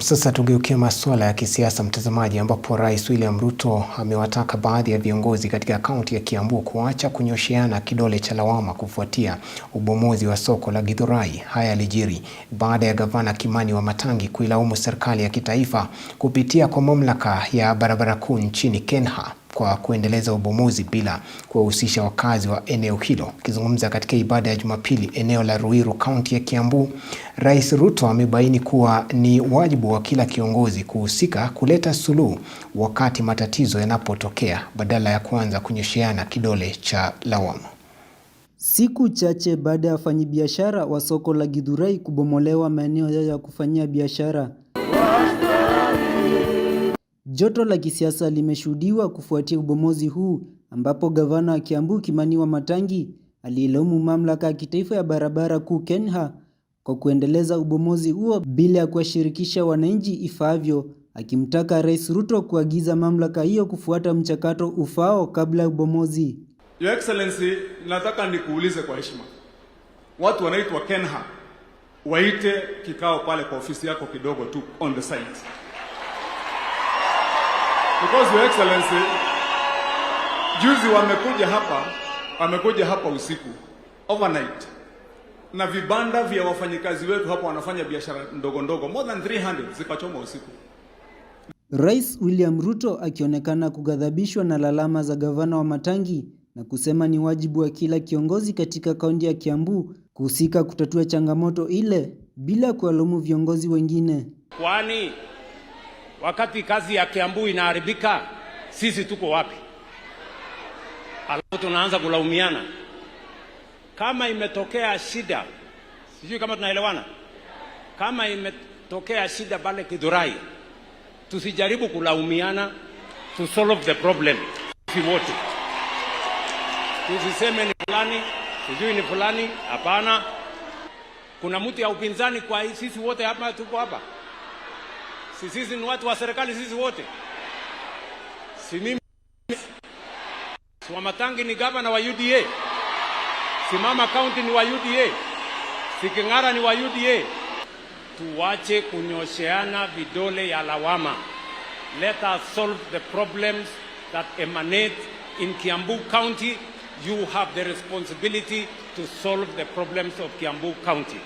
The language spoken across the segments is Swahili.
Sasa tugeukie masuala ya kisiasa mtazamaji, ambapo Rais William Ruto amewataka baadhi ya viongozi katika kaunti ya Kiambu kuacha kunyosheana kidole cha lawama kufuatia ubomozi wa soko la Githurai. Haya yalijiri baada ya Gavana Kimani Wamatangi kuilaumu serikali ya kitaifa kupitia kwa mamlaka ya barabara kuu nchini KENHA kwa kuendeleza ubomozi bila kuwahusisha wakazi wa eneo hilo. Akizungumza katika ibada ya Jumapili eneo la Ruiru, kaunti ya Kiambu, Rais Ruto amebaini kuwa ni wajibu wa kila kiongozi kuhusika kuleta suluhu wakati matatizo yanapotokea badala ya kuanza kunyosheana kidole cha lawama. Siku chache baada ya wafanyabiashara wa soko la Githurai kubomolewa maeneo yao ya kufanyia biashara, joto la kisiasa limeshuhudiwa kufuatia ubomozi huu, ambapo gavana wa Kiambu Kimani Wamatangi alilaumu mamlaka ya kitaifa ya barabara kuu KENHA kwa kuendeleza ubomozi huo bila ya kuwashirikisha wananchi ifaavyo, akimtaka Rais Ruto kuagiza mamlaka hiyo kufuata mchakato ufao kabla ya ubomozi. Your Excellency, nataka nikuulize kwa heshima. Watu wanaitwa KENHA waite kikao pale kwa ofisi yako kidogo tu on the site. Because Your Excellency, juzi wamekuja hapa usiku overnight na vibanda vya wafanyikazi wetu hapa wanafanya biashara ndogo ndogo more than 300 zikachoma usiku. Rais William Ruto akionekana kughadhabishwa na lalama za gavana Wamatangi na kusema ni wajibu wa kila kiongozi katika kaunti ya Kiambu kuhusika kutatua changamoto ile bila kuwalaumu viongozi wengine. Kwani wakati kazi ya Kiambu inaharibika, sisi tuko wapi? Alafu tunaanza kulaumiana. Kama imetokea shida, sijui kama tunaelewana. Kama imetokea shida pale Githurai, tusijaribu kulaumiana, to solve the problem. Sisi wote tusiseme ni fulani, sijui ni fulani. Hapana, kuna mtu ya upinzani kwa sisi wote hapa tuko hapa. Sisi ni watu wa serikali, sisi wote. Si mimi Wamatangi ni gavana wa UDA, si Mama County ni wa UDA, si King'ara ni wa UDA. Tuwache kunyosheana vidole ya lawama. Let us solve the problems that emanate in Kiambu County. You have the responsibility to solve the problems of Kiambu County.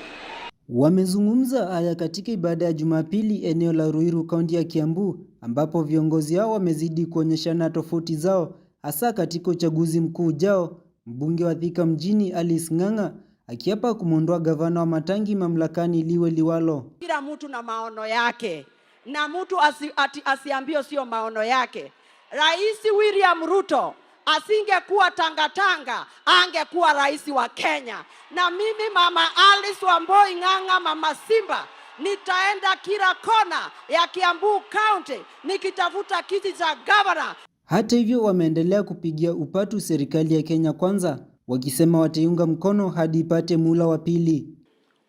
Wamezungumza haya katika ibada ya Jumapili eneo la Ruiru, kaunti ya Kiambu, ambapo viongozi hao wamezidi kuonyeshana tofauti zao hasa katika uchaguzi mkuu ujao. Mbunge wa Thika mjini Alice Ng'ang'a akiapa kumwondoa gavana Wamatangi mamlakani liwe liwalo. Kila mtu na maono yake na mtu asiambio sio maono yake. Rais William Ruto asingekuwa tangatanga, angekuwa rais wa Kenya. Na mimi Mama Alice Wamboi Ng'ang'a, Mama Simba, nitaenda kila kona ya Kiambu County nikitafuta kiti cha governor. Hata hivyo, wameendelea kupigia upatu serikali ya Kenya Kwanza, wakisema wataiunga mkono hadi ipate mula wa pili.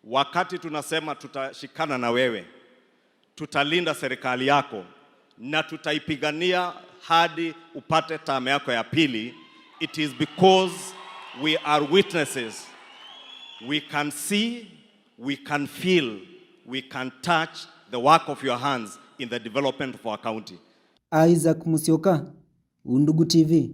Wakati tunasema tutashikana na wewe, tutalinda serikali yako na tutaipigania hadi upate term yako ya pili, it is because we are witnesses. We can see, we can feel, we can touch the work of your hands in the development of our county. Isaac Musyoka, Undugu TV.